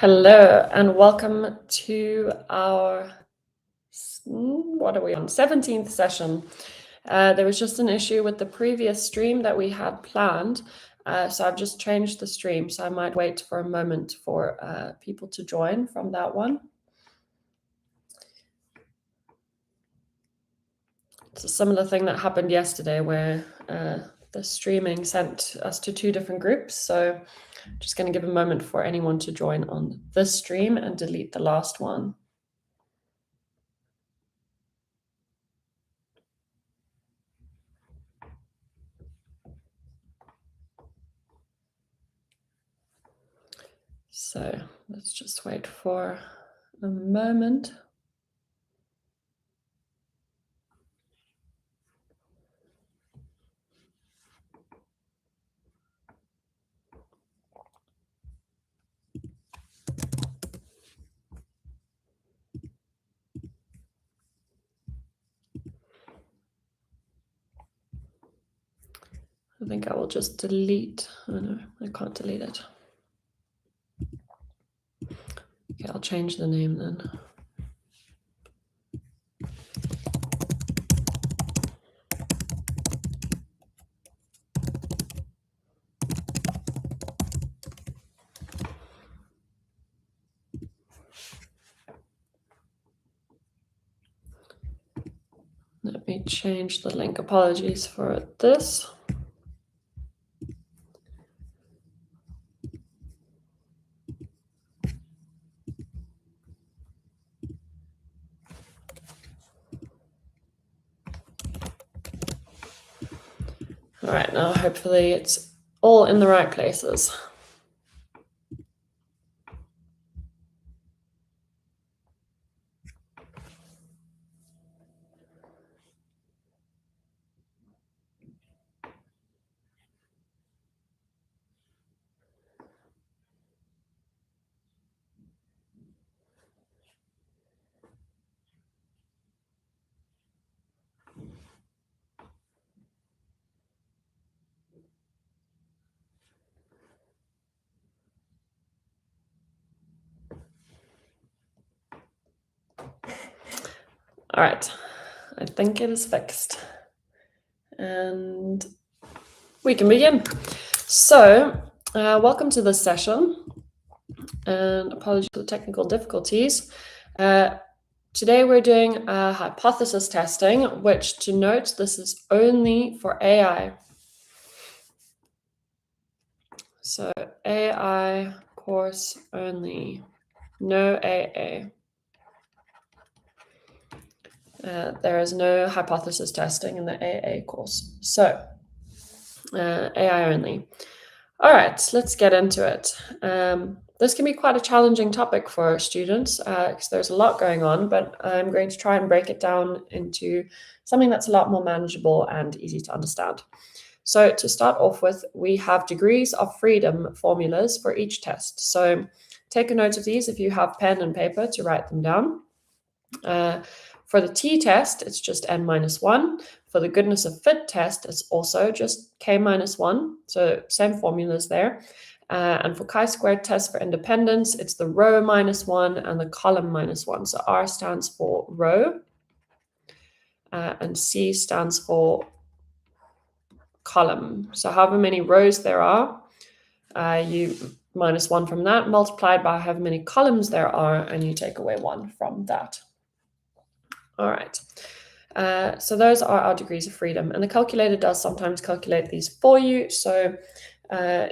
Hello and welcome to our, what are we on, 17th session. There was just an issue with the previous stream that we had planned, so I've just changed the stream, so I might wait for a moment for people to join from that one. It's a similar thing that happened yesterday where the streaming sent us to two different groups, so I'm just going to give a moment for anyone to join on this stream and delete the last one. So let's just wait for a moment. I think I will just delete. Oh no, I can't delete it. Okay, I'll change the name then. Let me change the link. Apologies for this. All right, now hopefully it's all in the right places. All right, I think it is fixed. And we can begin. So, welcome to this session. And apologies for the technical difficulties. Today we're doing hypothesis testing, which, to note, this is only for AI. So AI course only, no AA. There is no hypothesis testing in the AA course. So AI only. All right, let's get into it. This can be quite a challenging topic for students because there's a lot going on, but I'm going to try and break it down into something that's a lot more manageable and easy to understand. So to start off with, we have degrees of freedom formulas for each test. So take a note of these if you have pen and paper to write them down. For the t-test, it's just n-1. For the goodness of fit test, it's also just k-1. So same formulas there. And for chi-squared test for independence, it's the row -1 and the column -1. So R stands for row, and C stands for column. So however many rows there are, you -1 from that, multiplied by however many columns there are, and you take away 1 from that. All right. So those are our degrees of freedom. And the calculator does sometimes calculate these for you. So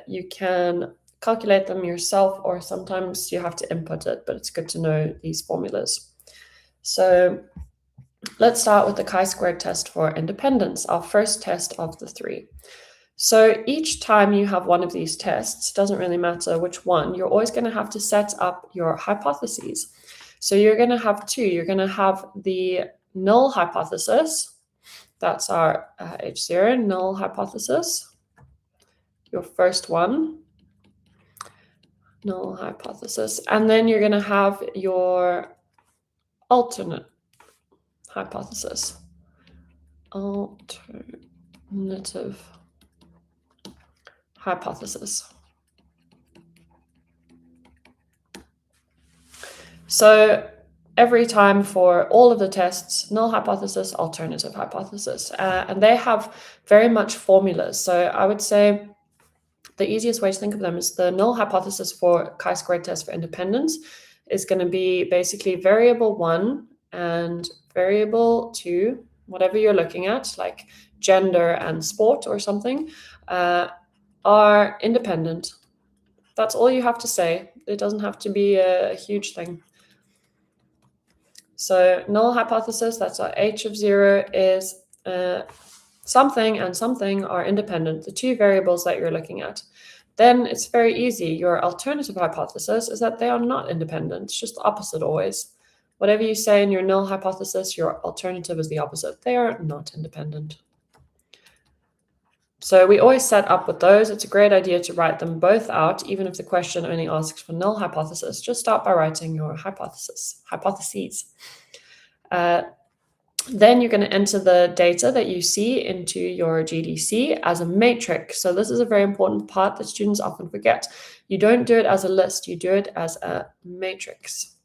you can calculate them yourself, or sometimes you have to input it, but it's good to know these formulas. So let's start with the chi-squared test for independence, our first test of the 3. So each time you have one of these tests, doesn't really matter which one, you're always going to have to set up your hypotheses. So you're going to have two. You're going to have the null hypothesis. That's our H0, null hypothesis. Your first one, null hypothesis. And then you're going to have your alternate hypothesis. Alternative hypothesis. So every time for all of the tests, null hypothesis, alternative hypothesis, and they have very much formulas. So I would say the easiest way to think of them is the null hypothesis for chi-squared test for independence is going to be basically variable 1 and variable 2, whatever you're looking at, like gender and sport or something, are independent. That's all you have to say. It doesn't have to be a huge thing. So null hypothesis, that's our h of 0 is something and something are independent, the two variables that you're looking at. Then it's very easy. Your alternative hypothesis is that they are not independent. It's just the opposite always. Whatever you say in your null hypothesis, your alternative is the opposite. They are not independent. So we always set up with those. It's a great idea to write them both out, even if the question only asks for null hypothesis. Just start by writing your hypotheses. Then you're going to enter the data that you see into your GDC as a matrix. So this is a very important part that students often forget. You don't do it as a list, you do it as a matrix.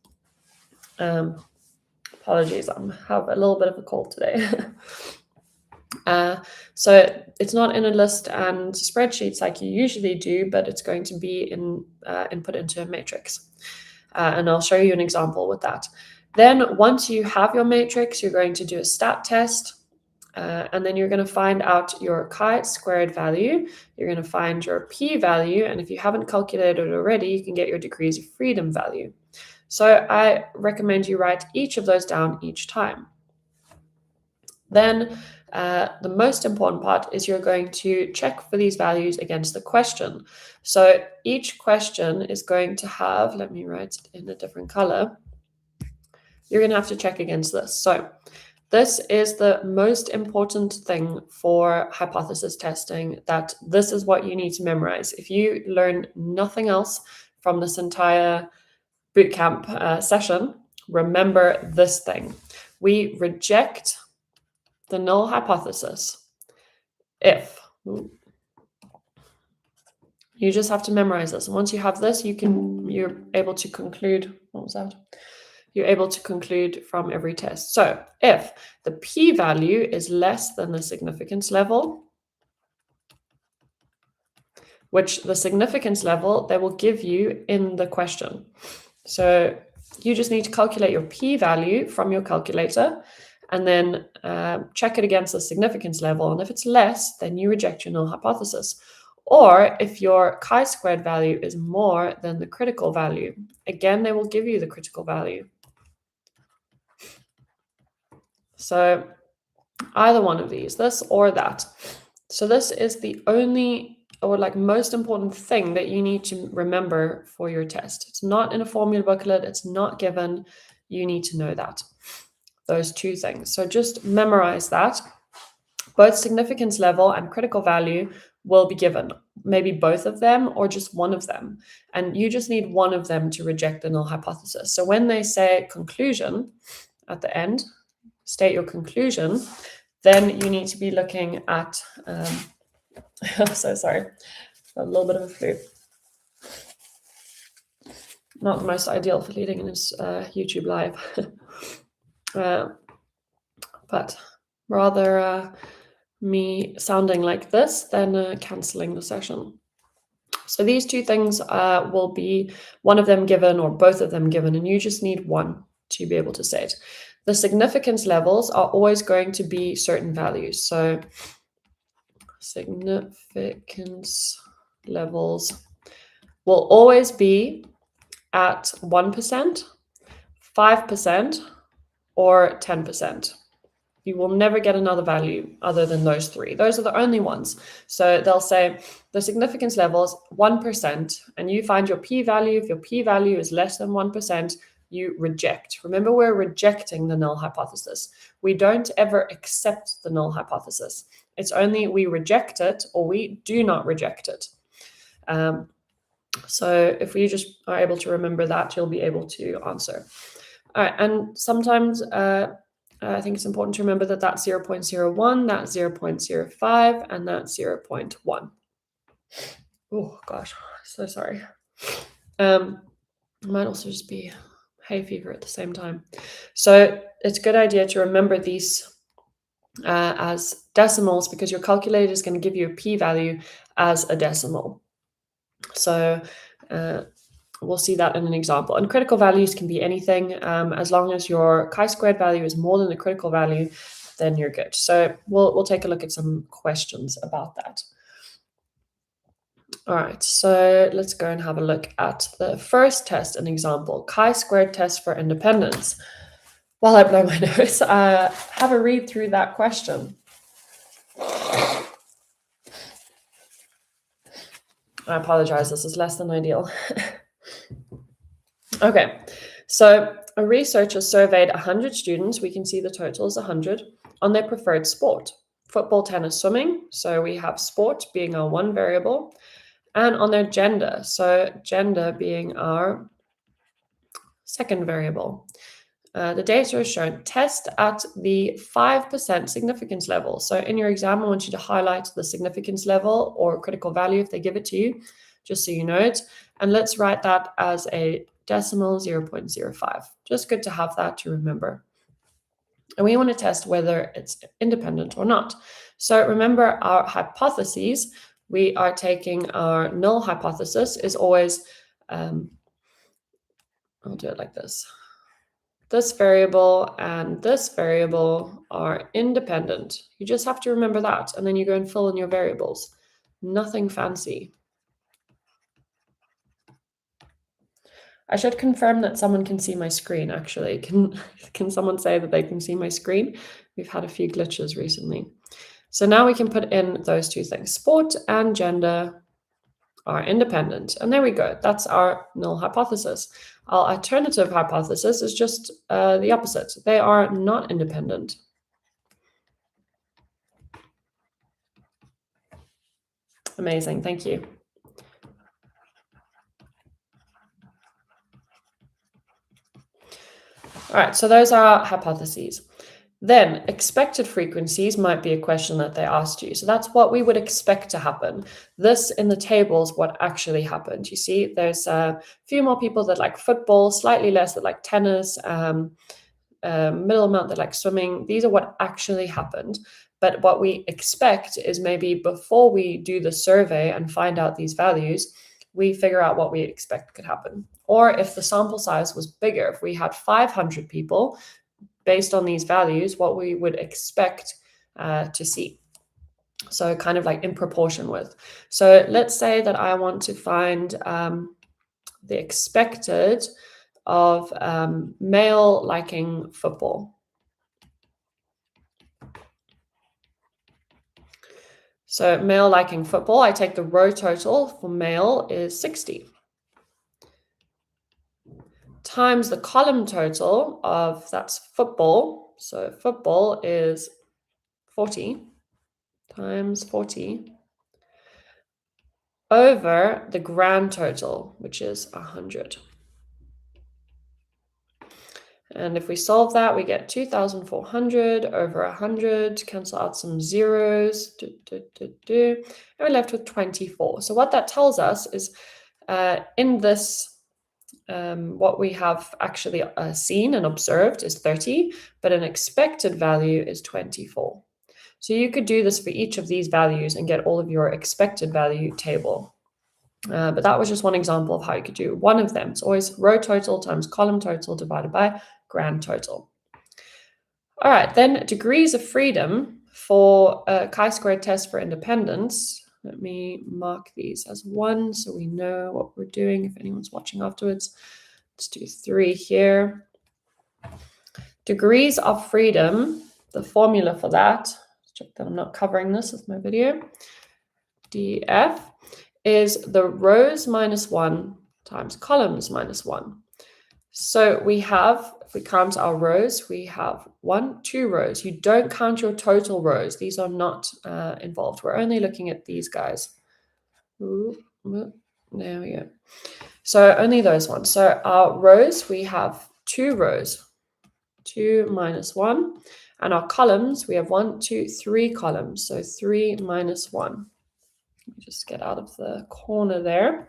Apologies, I have a little bit of a cold today. So it's not in a list and spreadsheets like you usually do, but it's going to be input into a matrix. And I'll show you an example with that. Then once you have your matrix, you're going to do a stat test, and then you're going to find out your chi-squared value. You're going to find your p-value, and if you haven't calculated it already, you can get your degrees of freedom value. So I recommend you write each of those down each time. Then the most important part is you're going to check for these values against the question. So each question is going to have, let me write it in a different color. You're going to have to check against this. So this is the most important thing for hypothesis testing, that this is what you need to memorize. If you learn nothing else from this entire bootcamp session, remember this thing. We reject the null hypothesis if you just have to memorize this. And once you have this, you're able to conclude. What was that? You're able to conclude from every test. So if the p-value is less than the significance level, which the significance level they will give you in the question. So you just need to calculate your p-value from your calculator and then check it against the significance level. And if it's less, then you reject your null hypothesis. Or if your chi-squared value is more than the critical value, again, they will give you the critical value. So either one of these, this or that. So this is the only or most important thing that you need to remember for your test. It's not in a formula booklet. It's not given. You need to know that. Those two things. So just memorize that. Both significance level and critical value will be given, maybe both of them or just one of them. And you just need one of them to reject the null hypothesis. So when they say conclusion at the end, state your conclusion, then you need to be looking at, I'm so sorry, a little bit of a flu. Not the most ideal for leading in this YouTube live. But rather me sounding like this than cancelling the session. So these two things will be one of them given or both of them given, and you just need one to be able to say it. The significance levels are always going to be certain values. So significance levels will always be at 1%, 5%, or 10%. You will never get another value other than those three. Those are the only ones. So they'll say the significance level is 1%, and you find your p-value. If your p-value is less than 1%, you reject. Remember, we're rejecting the null hypothesis. We don't ever accept the null hypothesis. It's only we reject it or we do not reject it. So if we just are able to remember that, you'll be able to answer. All right, and sometimes I think it's important to remember that that's 0.01, that's 0.05, and that's 0.1. Oh gosh, so sorry. It might also just be hay fever at the same time. So it's a good idea to remember these as decimals, because your calculator is going to give you a p-value as a decimal. So we'll see that in an example. And critical values can be anything. As long as your chi-squared value is more than the critical value, then you're good. So we'll take a look at some questions about that. All right, so let's go and have a look at the first test, an example, chi-squared test for independence. While I blow my nose, have a read through that question. I apologize, this is less than ideal. Okay, so a researcher surveyed 100 students, we can see the total is 100, on their preferred sport, football, tennis, swimming. So we have sport being our one variable, and on their gender, so gender being our second variable. The data is shown. Test at the 5% significance level. So in your exam, I want you to highlight the significance level or critical value if they give it to you, just so you know it. And let's write that as a decimal 0.05. Just good to have that to remember. And we want to test whether it's independent or not. So remember our hypotheses. We are taking our null hypothesis is always, I'll do it like this. This variable and this variable are independent. You just have to remember that, and then you go and fill in your variables. Nothing fancy. I should confirm that someone can see my screen, actually. Can someone say that they can see my screen? We've had a few glitches recently. So now we can put in those two things. Sport and gender are independent. And there we go. That's our null hypothesis. Our alternative hypothesis is just the opposite. They are not independent. Amazing. Thank you. All right, so those are hypotheses. Then expected frequencies might be a question that they asked you. So that's what we would expect to happen. This in the table is what actually happened. You see, there's a few more people that like football, slightly less that like tennis, middle amount that like swimming. These are what actually happened. But what we expect is maybe before we do the survey and find out these values, we figure out what we expect could happen. Or if the sample size was bigger, if we had 500 people, based on these values, what we would expect to see. So kind of like in proportion with. So let's say that I want to find the expected of male liking football. So male liking football, I take the row total for male is 60. Times the column total of, that's football. So football is 40 times 40 over the grand total, which is 100. And if we solve that, we get 2,400 over 100, cancel out some zeros, and we're left with 24. So what that tells us is in this, what we have actually seen and observed is 30, but an expected value is 24. So you could do this for each of these values and get all of your expected value table. But that was just one example of how you could do one of them. It's always row total times column total divided by grand total. All right, then degrees of freedom for a chi-squared test for independence. Let me mark these as 1 so we know what we're doing if anyone's watching afterwards. Let's do 3 here. Degrees of freedom, the formula for that, check that I'm not covering this with my video, df is the rows minus 1 times columns minus 1. So we have, if we count our rows, we have 1, 2 rows. You don't count your total rows. These are not involved. We're only looking at these guys. Ooh, there we go. So only those ones. So our rows, we have 2 rows, 2 minus 1. And our columns, we have 1, 2, 3 columns. So 3 minus 1. Let me just get out of the corner there.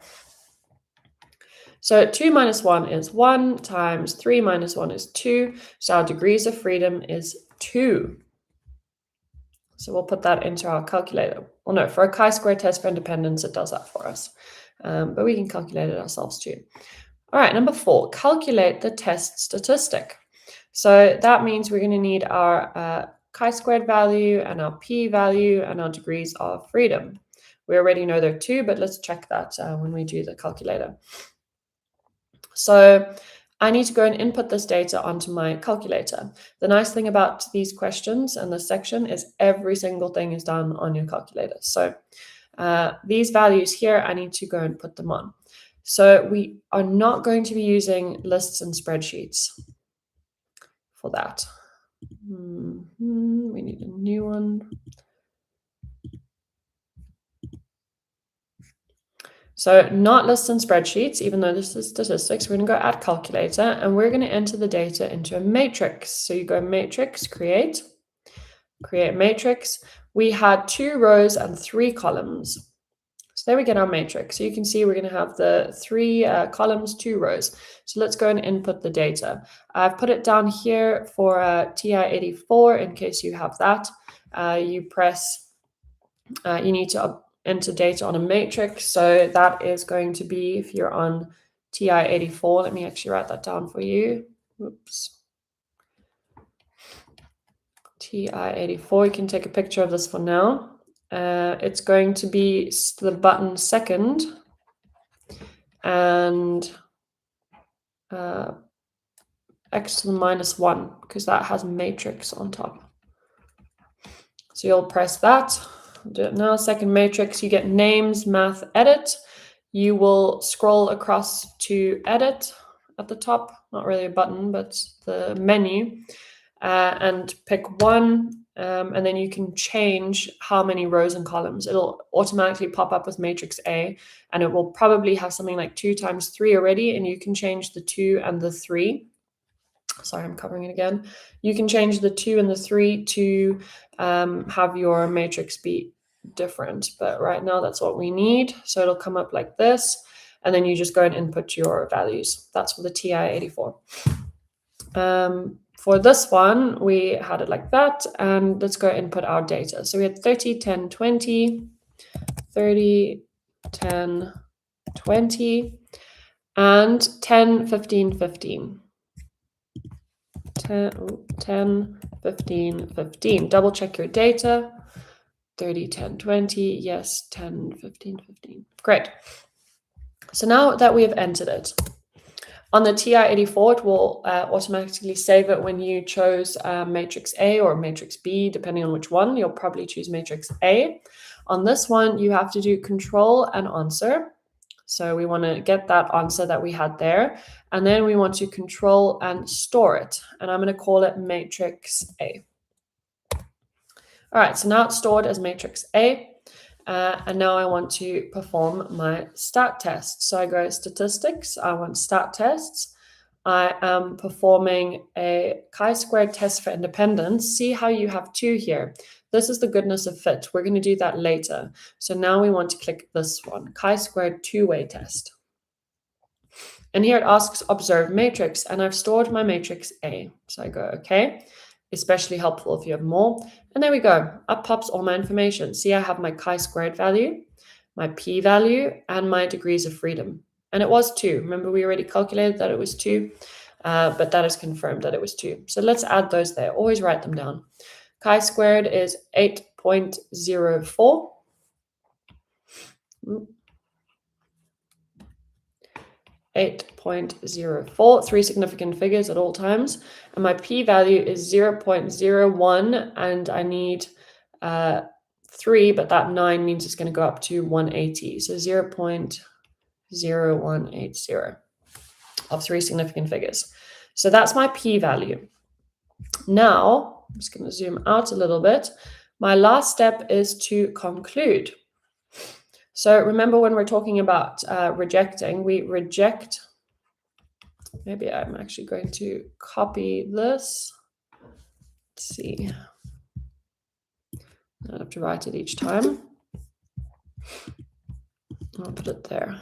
So 2 minus 1 is 1 times 3 minus 1 is 2. So our degrees of freedom is 2. So we'll put that into our calculator. Well, no, for a chi-square test for independence, it does that for us. But we can calculate it ourselves too. All right, number 4, calculate the test statistic. So that means we're going to need our chi-squared value and our p-value and our degrees of freedom. We already know there are 2, but let's check that when we do the calculator. So I need to go and input this data onto my calculator. The nice thing about these questions and this section is every single thing is done on your calculator. So these values here, I need to go and put them on. So we are not going to be using lists and spreadsheets for that. We need a new one. So not lists and spreadsheets, even though this is statistics. We're going to go add calculator, and we're going to enter the data into a matrix. So you go matrix, create matrix. We had 2 rows and 3 columns. So there we get our matrix. So you can see we're going to have the 3 columns, 2 rows. So let's go and input the data. I've put it down here for TI-84 in case you have that. You need to enter data on a matrix. So that is going to be, if you're on TI-84, let me actually write that down for you. Oops. TI-84, you can take a picture of this for now. It's going to be the button second and x to the minus 1, because that has matrix on top. So you'll press that. I'll do it now. Second matrix, you get names, math, edit. You will scroll across to edit at the top, not really a button, but the menu, and pick 1. And then you can change how many rows and columns. It'll automatically pop up with matrix A, and it will probably have something like 2 times 3 already, and you can change the 2 and the 3. Sorry, I'm covering it again. You can change the 2 and the 3 to have your matrix be different, but right now that's what we need. So it'll come up like this, and then you just go and input your values. That's for the TI-84. For this one, we had it like that, and let's go input our data. So we had 30, 10, 20, 30, 10, 20, and 10, 15, 15. 10, 15, 15. Double check your data. 30, 10, 20. Yes, 10, 15, 15. Great. So now that we have entered it, on the TI-84, it will automatically save it when you chose matrix A or matrix B, depending on which one. You'll probably choose matrix A. On this one, you have to do control and answer. So we want to get that answer that we had there. And then we want to control and store it. And I'm going to call it matrix A. All right, so now it's stored as matrix A. And now I want to perform my stat test. So I go statistics, I want stat tests. I am performing a chi-squared test for independence. See how you have 2 here. This is the goodness of fit. We're going to do that later. So now we want to click this one, chi-squared 2-way test. And here it asks observe matrix, and I've stored my matrix A. So I go, okay, especially helpful if you have more. And there we go, up pops all my information. See, I have my chi-squared value, my p-value, and my degrees of freedom. And it was 2. Remember, we already calculated that it was 2, but that is confirmed that it was 2. So let's add those there. Always write them down. Chi-squared is 8.04. 8.04, 3 significant figures at all times. And my p-value is 0.01, and I need 3, but that 9 means it's going to go up to 180. So 0.0180 of 3 significant figures. So that's my p-value. Now, I'm just going to zoom out a little bit. My last step is to conclude. So remember, when we're talking about rejecting, we reject. Maybe I'm actually going to copy this. Let's see. I have to write it each time. I'll put it there.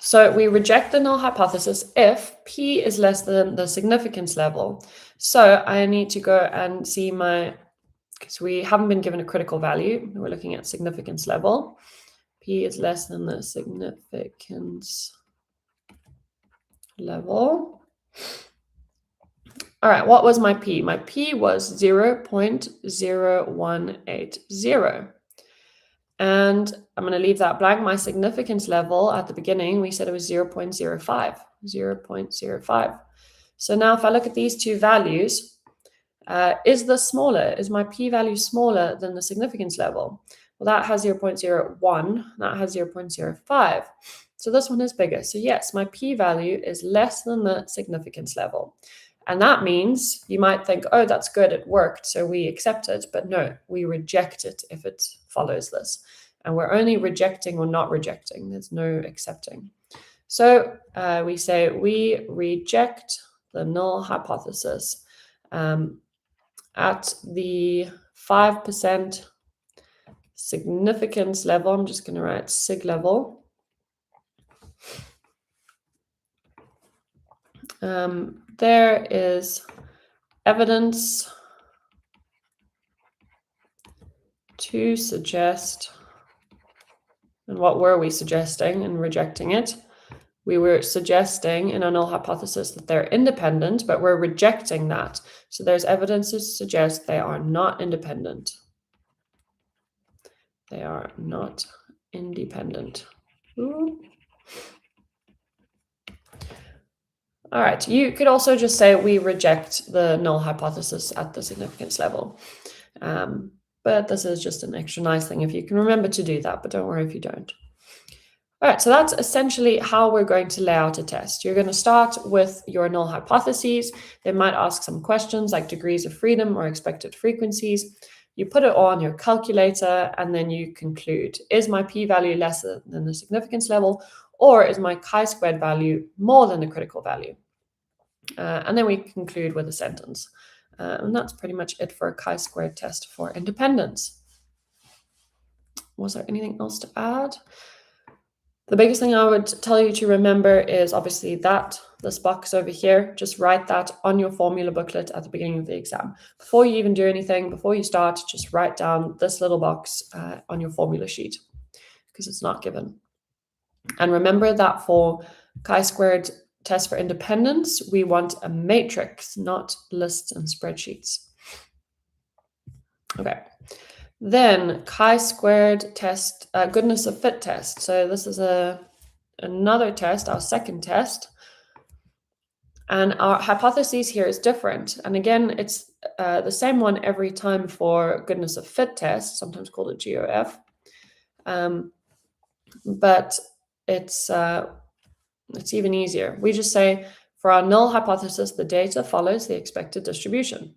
So we reject the null hypothesis if P is less than the significance level. So I need to go and see because we haven't been given a critical value. We're looking at significance level. P is less than the significance level. All right, what was my P? My P was 0.0180. And I'm going to leave that blank. My significance level at the beginning, we said it was 0.05, 0.05. So now if I look at these two values, is my p-value smaller than the significance level? Well, that has 0.01, that has 0.05. So this one is bigger. So yes, my p-value is less than the significance level. And that means you might think, oh, that's good, it worked, so we accept it. But no, we reject it if it follows this. And we're only rejecting or not rejecting. There's no accepting. So we say we reject the null hypothesis at the 5% significance level. I'm just going to write sig level. There is evidence to suggest, and what were we suggesting in rejecting it? We were suggesting in our null hypothesis that they're independent, but we're rejecting that. So there's evidence to suggest they are not independent. They are not independent. Ooh. All right, you could also just say we reject the null hypothesis at the significance level. But this is just an extra nice thing if you can remember to do that, but don't worry if you don't. All right, so that's essentially how we're going to lay out a test. You're going to start with your null hypotheses. They might ask some questions like degrees of freedom or expected frequencies. You put it on your calculator and then you conclude, is my p-value less than the significance level, or is my chi-squared value more than the critical value? And then we conclude with a sentence. And that's pretty much it for a chi-squared test for independence. Was there anything else to add? The biggest thing I would tell you to remember is obviously this box over here. Just write that on your formula booklet at the beginning of the exam. Before you even do anything, before you start, just write down this little box on your formula sheet because it's not given. And remember that for chi-squared test for independence, we want a matrix, not lists and spreadsheets. Okay. Then chi-squared test, goodness of fit test. So this is another test, our second test. And our hypothesis here is different. And again, it's the same one every time for goodness of fit test, sometimes called a GOF. But it's even easier. We just say, for our null hypothesis, the data follows the expected distribution.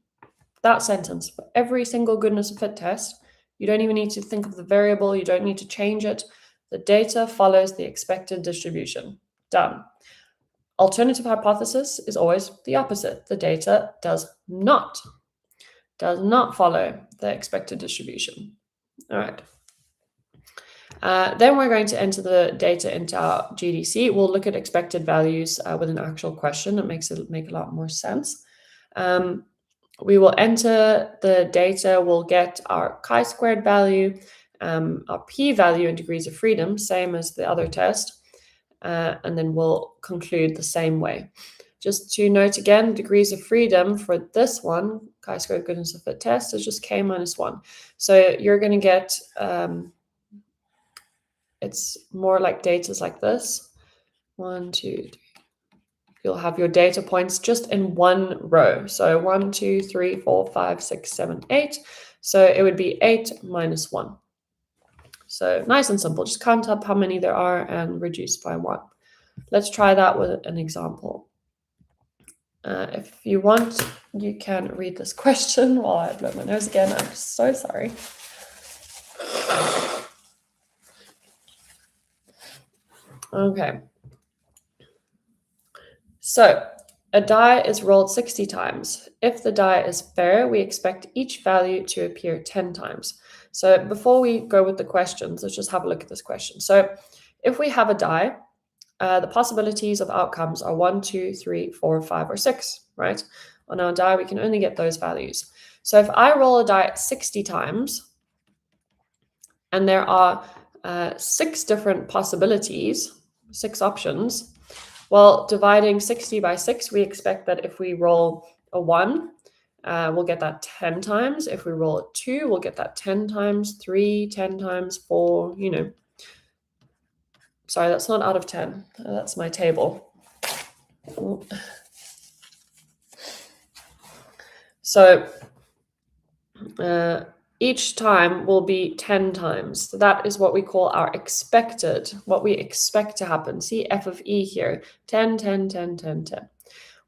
That sentence for every single goodness of fit test. You don't even need to think of the variable. You don't need to change it. The data follows the expected distribution. Done. Alternative hypothesis is always the opposite. The data does not follow the expected distribution. All right. Then we're going to enter the data into our GDC. We'll look at expected values with an actual question. It makes it make a lot more sense. We will enter the data. We'll get our chi-squared value, our p-value in degrees of freedom, same as the other test. And then we'll conclude the same way. Just to note again, degrees of freedom for this one, chi-squared goodness of fit test, is just k minus 1. So you're going to get, it's more like data like this. 1, 2, 3. You'll have your data points just in one row. So 1, 2, 3, 4, 5, 6, 7, 8. So it would be 8 minus 1. So nice and simple. Just count up how many there are and reduce by 1. Let's try that with an example. If you want, you can read this question while I blow my nose again. I'm so sorry. Okay. So a die is rolled 60 times. If the die is fair, we expect each value to appear 10 times. So before we go with the questions, let's just have a look at this question. So if we have a die the possibilities of outcomes are 1, 2, 3, 4, 5, or 6, right? On our die, we can only get those values. So if I roll a die 60 times, and there are 6 different possibilities, 6 options, well, dividing 60 by 6, we expect that if we roll a 1, we'll get that 10 times. If we roll a 2, we'll get that 10 times, 3, 10 times, 4, you know. Sorry, that's not out of 10. That's my table. So each time will be 10 times. So that is what we call our expected, what we expect to happen. See f of e here, 10, 10, 10, 10, 10.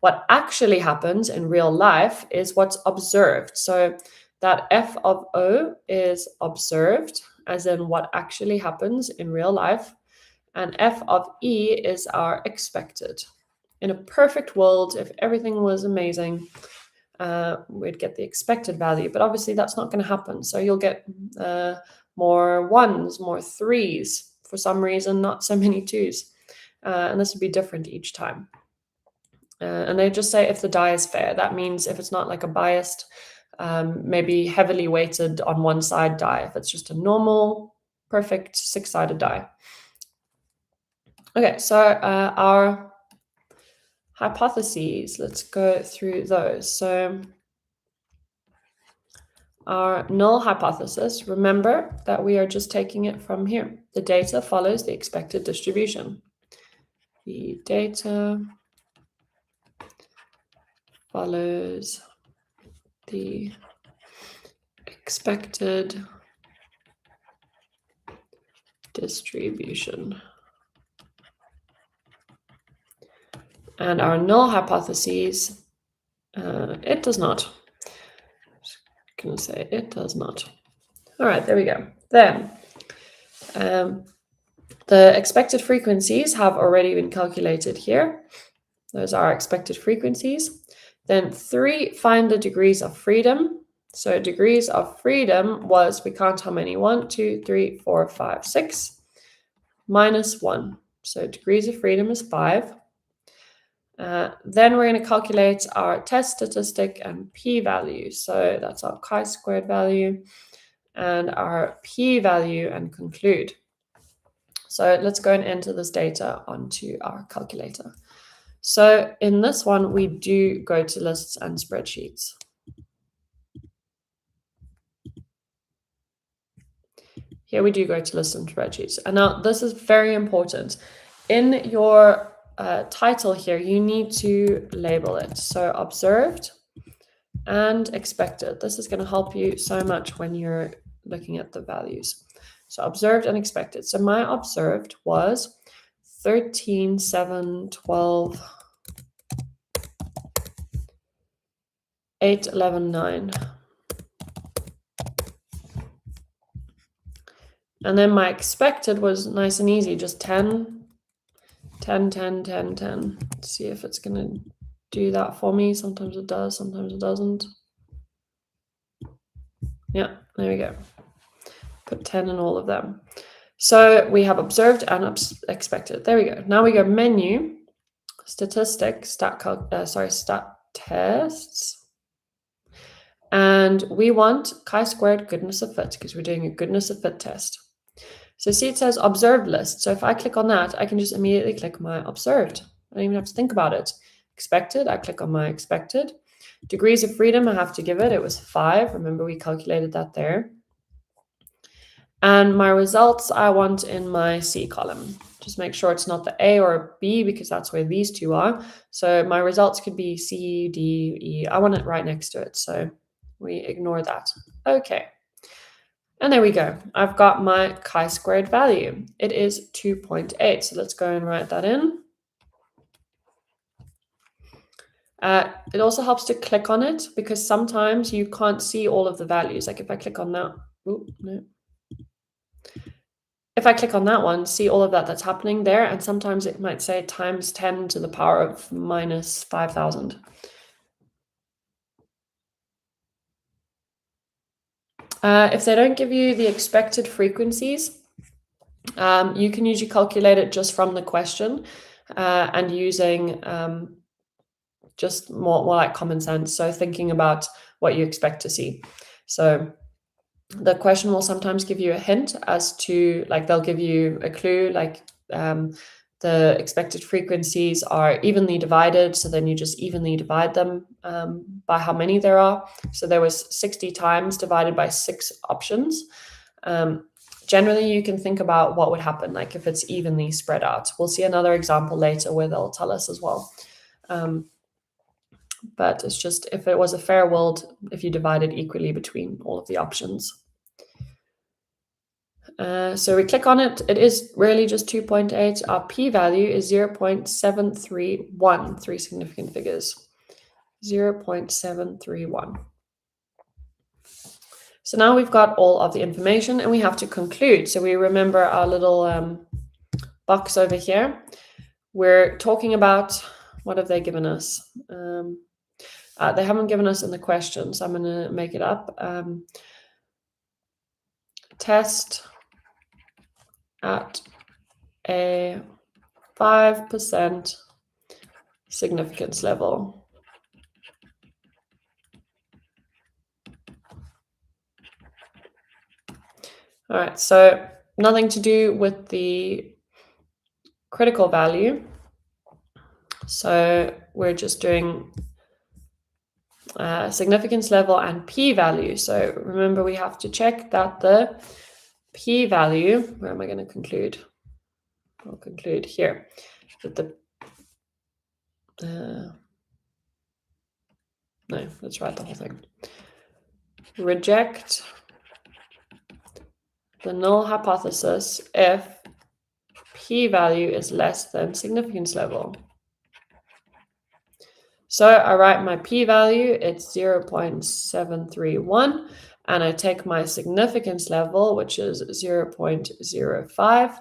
What actually happens in real life is what's observed. So that f of o is observed, as in what actually happens in real life. And f of e is our expected. In a perfect world, if everything was amazing, we'd get the expected value, but obviously that's not going to happen. So you'll get more 1s, more 3s, for some reason, not so many 2s. And this would be different each time. And they just say if the die is fair. That means if it's not like a biased, maybe heavily weighted on one side die, if it's just a normal, perfect 6-sided die. Okay, so our hypotheses, let's go through those. So our null hypothesis, remember that we are just taking it from here. The data follows the expected distribution. The data follows the expected distribution. And our null hypotheses, it does not. I'm going to say it does not. All right, there we go. Then the expected frequencies have already been calculated here. Those are expected frequencies. Then 3, find the degrees of freedom. So degrees of freedom was, we count how many, 1, 2, 3, 4, 5, 6, minus 1. So degrees of freedom is 5. Then we're going to calculate our test statistic and p-value. So that's our chi-squared value and our p-value and conclude. So let's go and enter this data onto our calculator. So in this one, we do go to lists and spreadsheets. Here we do go to lists and spreadsheets. And now this is very important. In your title here, you need to label it. So observed and expected. This is going to help you so much when you're looking at the values. So observed and expected. So my observed was 13, 7, 12, 8, 11, 9. And then my expected was nice and easy, just 10, 10, 10, 10, 10. Let's see if it's going to do that for me. Sometimes it does, sometimes it doesn't. Yeah, there we go. Put 10 in all of them. So we have observed and expected. There we go. Now we go menu, statistics, stat tests. And we want chi-squared goodness of fit because we're doing a goodness of fit test. So see, it says observed list. So if I click on that, I can just immediately click my observed. I don't even have to think about it. Expected, I click on my expected. Degrees of freedom, I have to give it. It was 5. Remember, we calculated that there. And my results, I want in my C column. Just make sure it's not the A or B because that's where these two are. So my results could be C, D, E. I want it right next to it. So we ignore that. Okay. And there we go. I've got my chi-squared value. It is 2.8. So let's go and write that in. It also helps to click on it because sometimes you can't see all of the values. Like if I click on that, no. If I click on that one, see all of that's happening there. And sometimes it might say times 10 to the power of minus 5,000. If they don't give you the expected frequencies, You can usually calculate it just from the question and using just more like common sense. So thinking about what you expect to see. So the question will sometimes give you a hint as to, like, they'll give you a clue, like the expected frequencies are evenly divided. So then you just evenly divide them by how many there are. So there was 60 times divided by 6 options. Generally, you can think about what would happen, like if it's evenly spread out. We'll see another example later where they'll tell us as well. But it's just, if it was a fair world, if you divide it equally between all of the options. So we click on it. It is really just 2.8. Our p-value is 0.731, 3 significant figures. 0.731. So now we've got all of the information and we have to conclude. So we remember our little box over here. We're talking about, what have they given us? They haven't given us in the question, so I'm going to make it up. Test at a 5% significance level. All right, so nothing to do with the critical value. So we're just doing significance level and p-value. So remember, we have to check that the p-value, where am I going to conclude? I'll conclude here that no, let's write the whole thing. Reject the null hypothesis if p-value is less than significance level. So I write my p-value, it's 0.731, and I take my significance level, which is 0.05.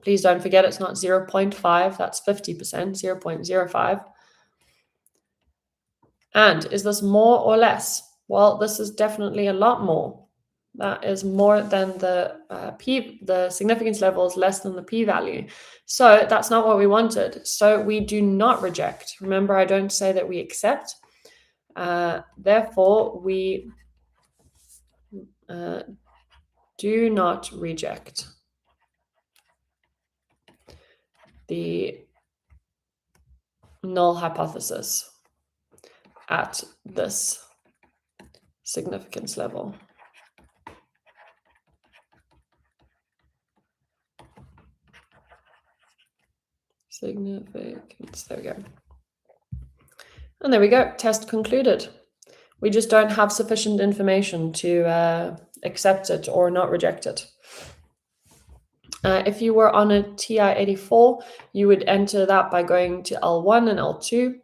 Please don't forget it's not 0.5, that's 50%, 0.05. And is this more or less? Well, this is definitely a lot more. That is more than the significance level is less than the p-value. So that's not what we wanted. So we do not reject. Remember, I don't say that we accept. Therefore, we do not reject the null hypothesis at this significance level. Significance, there we go. And there we go, test concluded. We just don't have sufficient information to accept it or not reject it. If you were on a TI-84, you would enter that by going to L1 and L2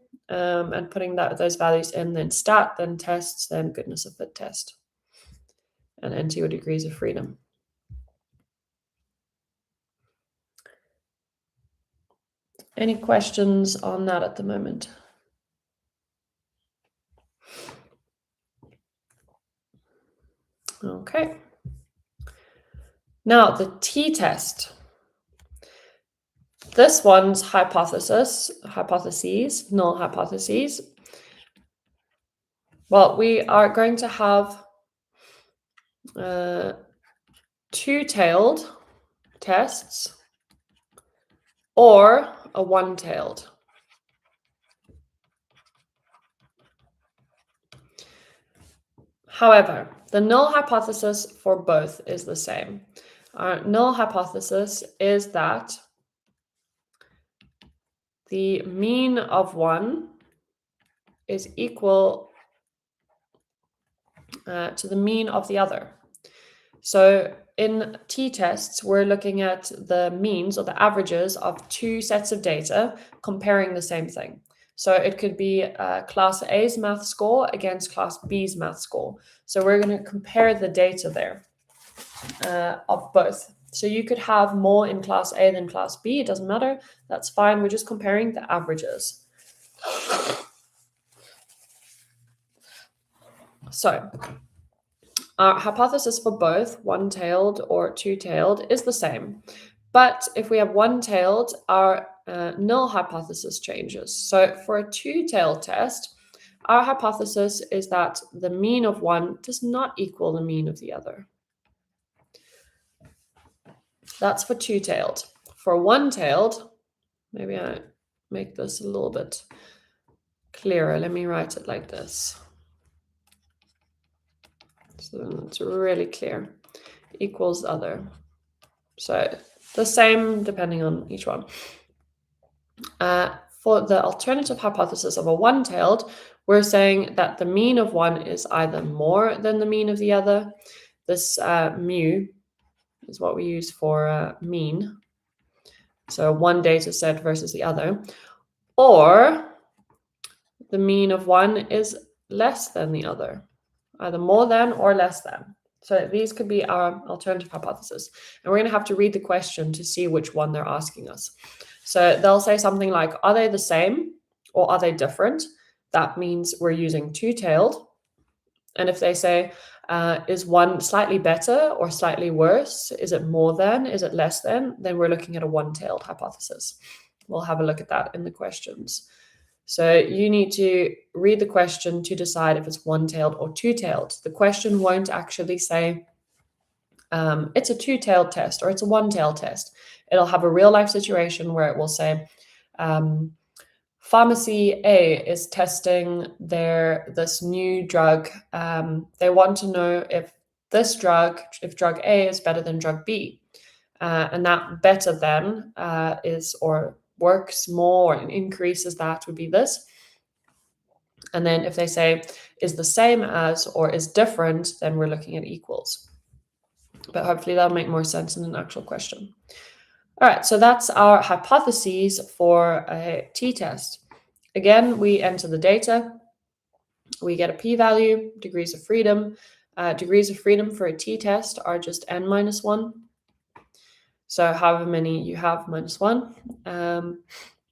and putting those values in, then stat, then tests, then goodness of fit test, and enter your degrees of freedom. Any questions on that at the moment? Okay. Now the t-test. This one's hypotheses, null hypotheses. Well, we are going to have two-tailed tests or a one-tailed. However, the null hypothesis for both is the same. Our null hypothesis is that the mean of one is equal to the mean of the other. So in t-tests, we're looking at the means or the averages of two sets of data comparing the same thing. So it could be class A's math score against class B's math score. So we're going to compare the data there of both. So you could have more in class A than class B. It doesn't matter. That's fine. We're just comparing the averages. So Our hypothesis for both one-tailed or two-tailed is the same. But if we have one-tailed, our null hypothesis changes. So for a two-tailed test, our hypothesis is that the mean of one does not equal the mean of the other. That's for two-tailed. For one-tailed, maybe I make this a little bit clearer. Let me write it like this. So it's really clear. Equals other. So the same depending on each one. For the alternative hypothesis of a one-tailed, we're saying that the mean of one is either more than the mean of the other. This mu is what we use for mean. So one data set versus the other. Or the mean of one is less than the other, either more than or less than. So these could be our alternative hypothesis. And we're going to have to read the question to see which one they're asking us. So they'll say something like, are they the same or are they different? That means we're using two-tailed. And if they say, is one slightly better or slightly worse? Is it more than? Is it less than? Then we're looking at a one-tailed hypothesis. We'll have a look at that in the questions. So you need to read the question to decide if it's one-tailed or two-tailed. The question won't actually say it's a two-tailed test or it's a one-tailed test. It'll have a real-life situation where it will say, Pharmacy A is testing this new drug. They want to know if drug A is better than drug B. And that better than is or works more and increases that would be this. And then if they say is the same as or is different, then we're looking at equals. But hopefully that'll make more sense in an actual question. All right, so that's our hypotheses for a t-test. Again, we enter the data. We get a p-value, degrees of freedom. Degrees of freedom for a t-test are just n minus 1. So however many you have minus 1. And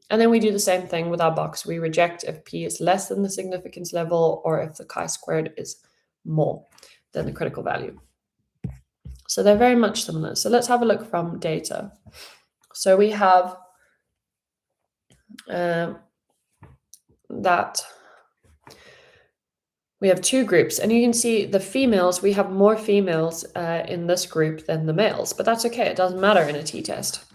then we do the same thing with our box. We reject if p is less than the significance level or if the chi-squared is more than the critical value. So they're very much similar. So let's have a look from data. So we have that we have two groups, and you can see the females, we have more females in this group than the males, but that's okay. It doesn't matter in a t-test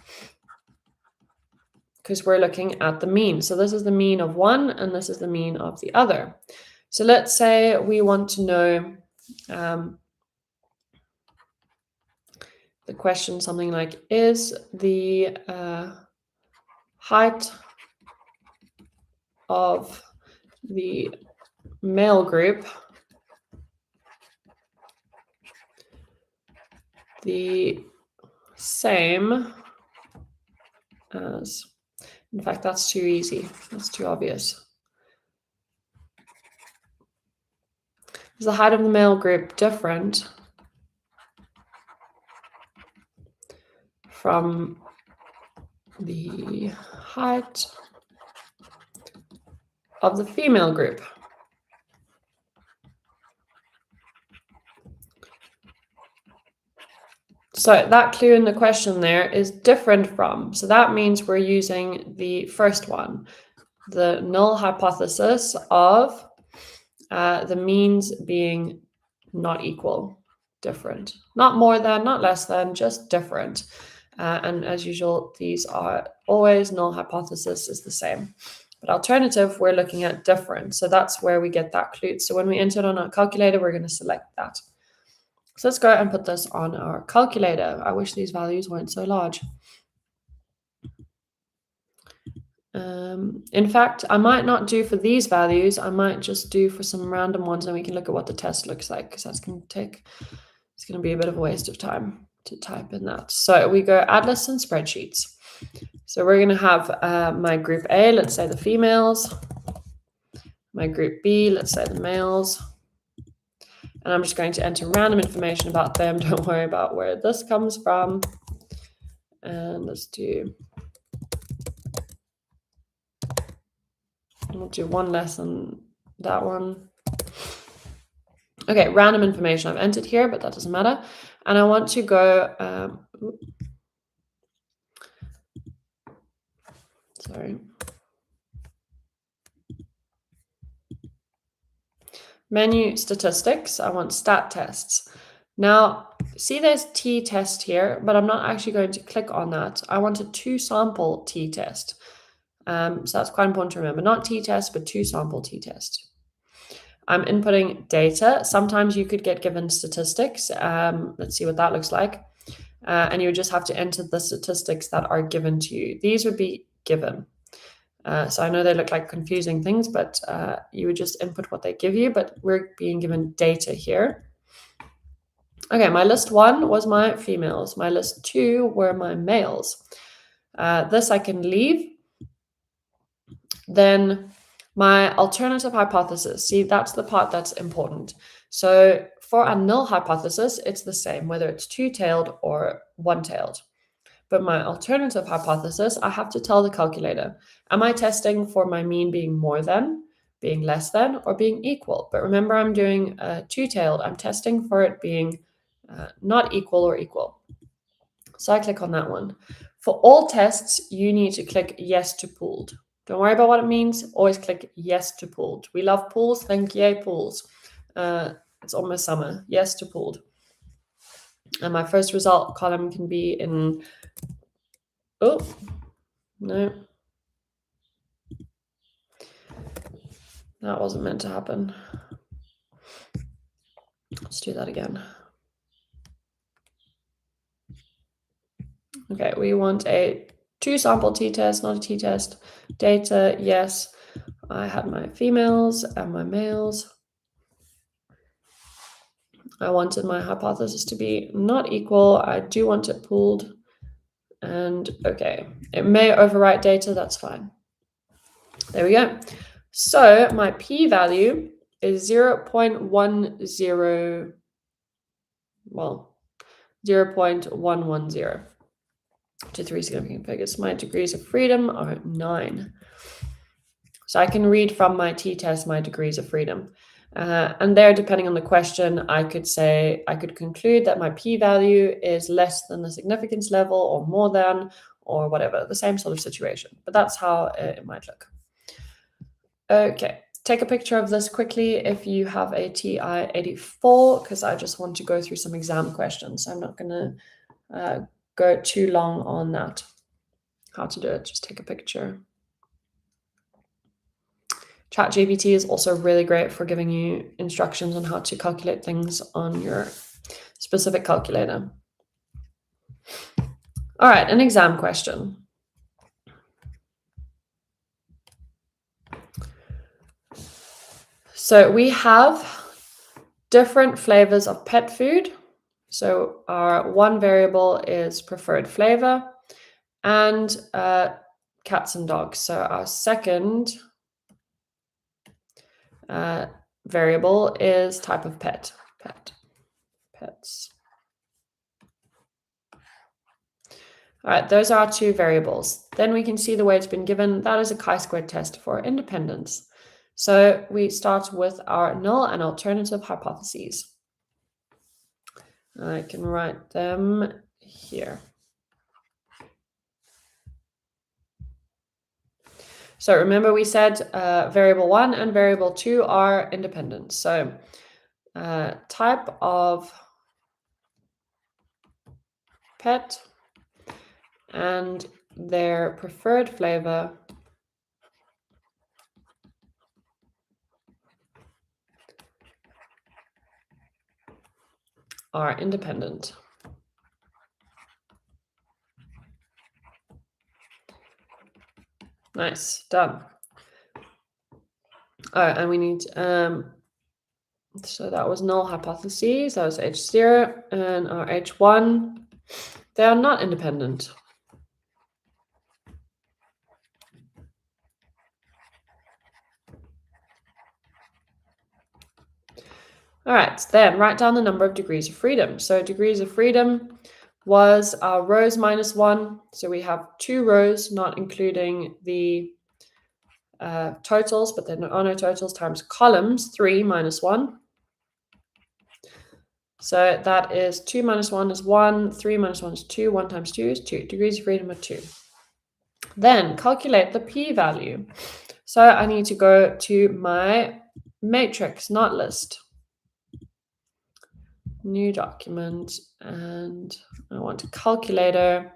because we're looking at the mean. So this is the mean of one and this is the mean of the other. So let's say we want to know the question something like, is the height of the male group the same as, in fact, that's too easy. That's too obvious. Is the height of the male group different from the height of the female group? So that clue in the question there is different from. So that means we're using the first one, the null hypothesis of the means being not equal, different. Not more than, not less than, just different. And as usual, these are always null hypothesis is the same. But alternative, we're looking at different. So that's where we get that clue. So when we enter it on our calculator, we're going to select that. So let's go and put this on our calculator. I wish these values weren't so large. In fact, I might not do for these values. I might just do for some random ones and we can look at what the test looks like because that's going to take, it's going to be a bit of a waste of time to type in that. So we go add lists and spreadsheets. So we're going to have my group A, let's say the females, my group B, let's say the males. And I'm just going to enter random information about them. Don't worry about where this comes from. And let's do, we'll do one less than that one. Okay, random information I've entered here, but that doesn't matter. And I want to go, sorry. Menu statistics, I want stat tests. Now, see there's t-test here, but I'm not actually going to click on that. I want a two-sample t-test. So that's quite important to remember. Not t-test, but two-sample t-test. I'm inputting data. Sometimes you could get given statistics. Let's see what that looks like. And you would just have to enter the statistics that are given to you. These would be given. So I know they look like confusing things, but you would just input what they give you, but we're being given data here. Okay, my list 1 was my females. My list 2 were my males. This I can leave. Then my alternative hypothesis. See, that's the part that's important. So for a null hypothesis, it's the same, whether it's two-tailed or one-tailed. But my alternative hypothesis, I have to tell the calculator, am I testing for my mean being more than, being less than, or being equal? But remember, I'm doing two-tailed. I'm testing for it being not equal or equal. So I click on that one. For all tests, you need to click yes to pooled. Don't worry about what it means. Always click yes to pooled. We love pools. Thank yay pools. It's almost summer. Yes to pooled. And my first result column can be in... Oh, no. That wasn't meant to happen. Let's do that again. Okay, we want a two-sample t-test, not a t-test. Data, yes. I had my females and my males. I wanted my hypothesis to be not equal. I do want it pooled. And okay, it may overwrite data. That's fine. There we go. So my p-value is 0.10, well, 0.110 to 3 significant figures. My degrees of freedom are 9. So I can read from my t-test my degrees of freedom. And there, depending on the question, I could conclude that my p-value is less than the significance level or more than, or whatever, the same sort of situation. But that's how it might look. Okay, take a picture of this quickly if you have a TI-84, because I just want to go through some exam questions. I'm not going to go too long on that. How to do it, just take a picture. ChatGPT is also really great for giving you instructions on how to calculate things on your specific calculator. All right, an exam question. So we have different flavors of pet food. So our one variable is preferred flavor and cats and dogs. So our second variable is type of pets. All right, those are our two variables. Then we can see the way it's been given. That is a chi-squared test for independence. So we start with our null and alternative hypotheses. I can write them here. So remember we said variable 1 and variable 2 are independent. So type of pet and their preferred flavor are independent. Nice, done. All right, and we need, so that was null hypotheses, that was H0, and our H1, they are not independent. All right, then write down the number of degrees of freedom. So degrees of freedom was our rows minus 1. So we have 2 rows, not including the totals, but there are no totals, times columns, 3 minus 1. So that is 2 minus 1 is 1, 3 minus 1 is 2, 1 times 2 is 2. Degrees of freedom are 2. Then calculate the p-value. So I need to go to my matrix, not list. New document, and I want a calculator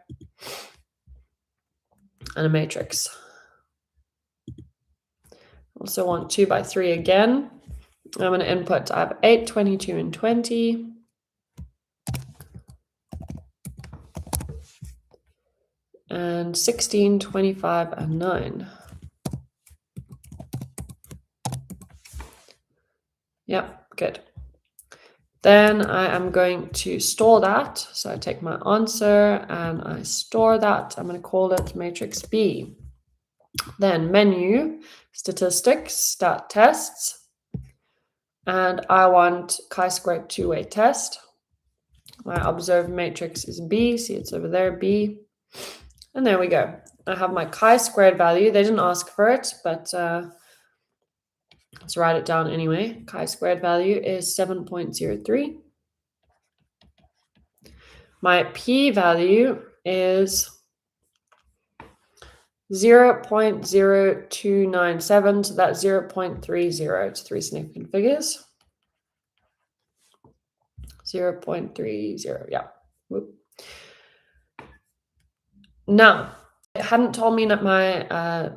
and a matrix. Also want 2 by 3 again. I'm going to input, I have 8, 22, and 20. And 16, 25, and 9. Yeah, good. Then I am going to store that. So I take my answer and I store that. I'm going to call it matrix B. Then menu, statistics, start tests. And I want chi-squared two-way test. My observed matrix is B. See, it's over there, B. And there we go. I have my chi-squared value. They didn't ask for it, but let's write it down anyway. Chi-squared value is 7.03. My p-value is 0.0297, so that's 0.30. It's 3 significant figures. 0.30, yeah. Whoop. Now, it hadn't told me that my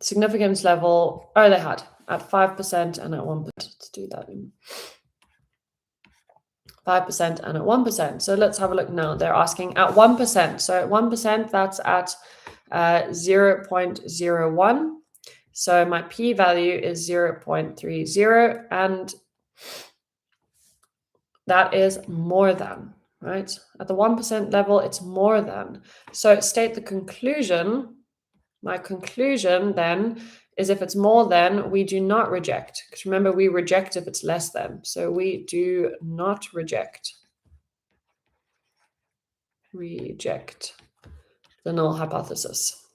significance level, oh, they had, at 5% and at 1%. Let's do that. 5% and at 1%. So let's have a look now. They're asking at 1%. So at 1%, that's at 0.01. So my p-value is 0.30, and that is more than, right? At the 1% level, it's more than. So state the conclusion. My conclusion then is if it's more than, we do not reject. Because remember, we reject if it's less than. So we do not reject. Reject the null hypothesis.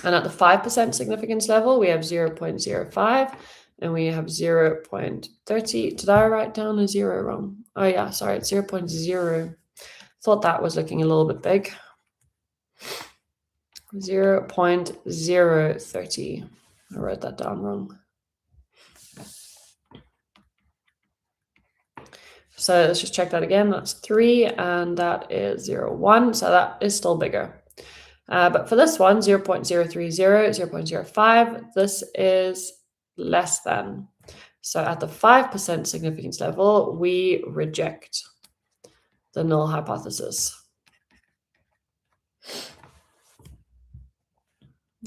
And at the 5% significance level, we have 0.05 and we have 0.30. Did I write down a 0 wrong? Oh yeah, sorry, it's 0.0. Thought that was looking a little bit big. 0.030. I wrote that down wrong. So let's just check that again. That's 3 and that is 0.1. So that is still bigger. But for this one, 0.030, 0.05, this is less than. So at the 5% significance level, we reject the null hypothesis.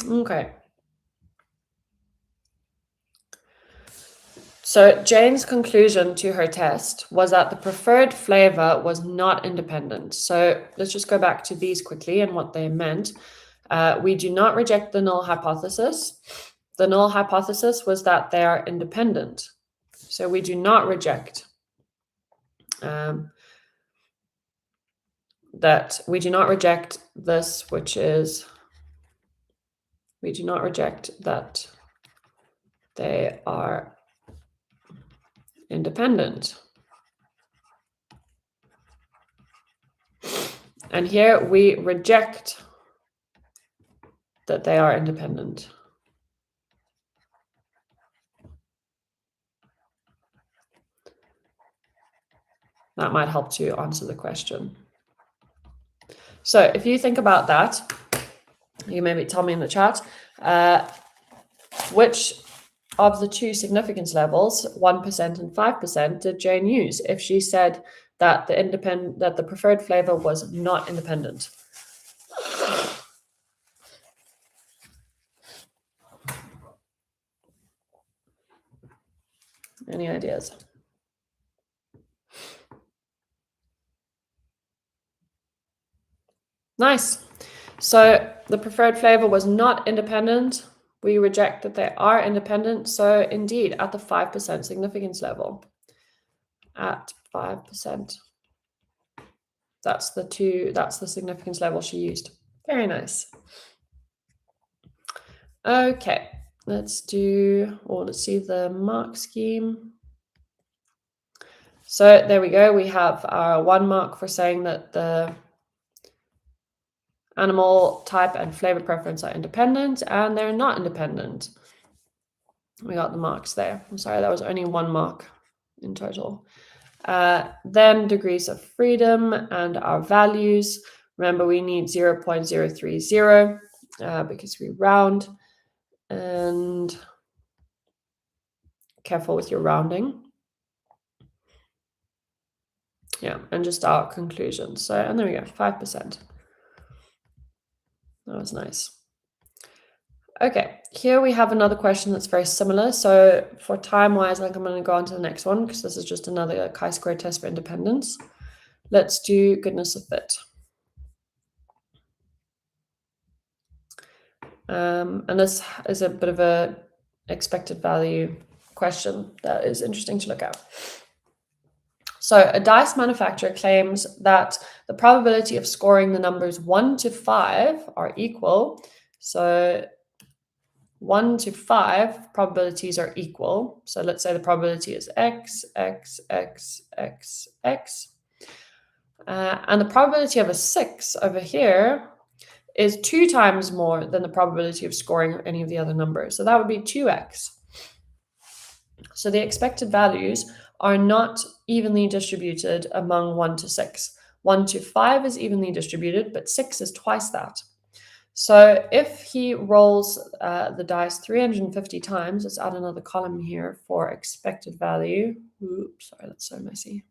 Okay. So Jane's conclusion to her test was that the preferred flavor was not independent. So let's just go back to these quickly and what they meant. We do not reject the null hypothesis. The null hypothesis was that they are independent. So we do not reject that. We do not reject this, which is, we do not reject that they are independent. And here we reject that they are independent. That might help to answer the question. So if you think about that, you maybe tell me in the chat, which of the two significance levels, 1% and 5%, did Jane use if she said that the preferred flavor was not independent? Any ideas? Nice. So the preferred flavor was not independent. We reject that they are independent. So indeed, at the 5% significance level, at 5%, that's the significance level she used. Very nice. Okay, let's see the mark scheme. So there we go. We have our 1 mark for saying that the animal type and flavor preference are independent, and they're not independent. We got the marks there. I'm sorry, that was only 1 mark in total. Then degrees of freedom and our values. Remember, we need 0.030 because we round. And careful with your rounding. Yeah, and just our conclusions. So, and there we go, 5%. That was nice. Okay, here we have another question that's very similar. So for time-wise, I think I'm going to go on to the next one because this is just another chi-square test for independence. Let's do goodness of fit. And this is a bit of a expected value question that is interesting to look at. So a dice manufacturer claims that the probability of scoring the numbers 1 to 5 are equal. So 1 to 5 probabilities are equal. So let's say the probability is x, x, x, x, x. And the probability of a 6 over here is 2 times more than the probability of scoring any of the other numbers. So that would be 2x. So the expected values are not evenly distributed among 1 to 6. 1 to 5 is evenly distributed, but 6 is twice that. So if he rolls the dice 350 times, let's add another column here for expected value. Oops, sorry, that's so messy.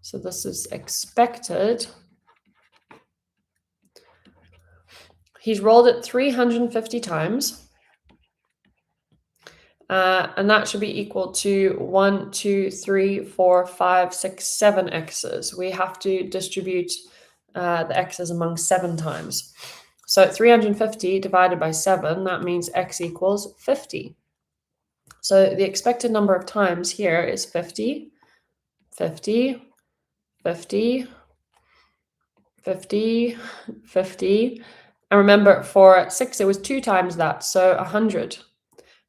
So this is expected. He's rolled it 350 times. And that should be equal to 1, 2, 3, 4, 5, 6, 7 x's. We have to distribute the x's among 7 times. So 350 divided by 7, that means x equals 50. So the expected number of times here is 50, 50, 50, 50, 50. And remember, for 6, it was 2 times that, so 100.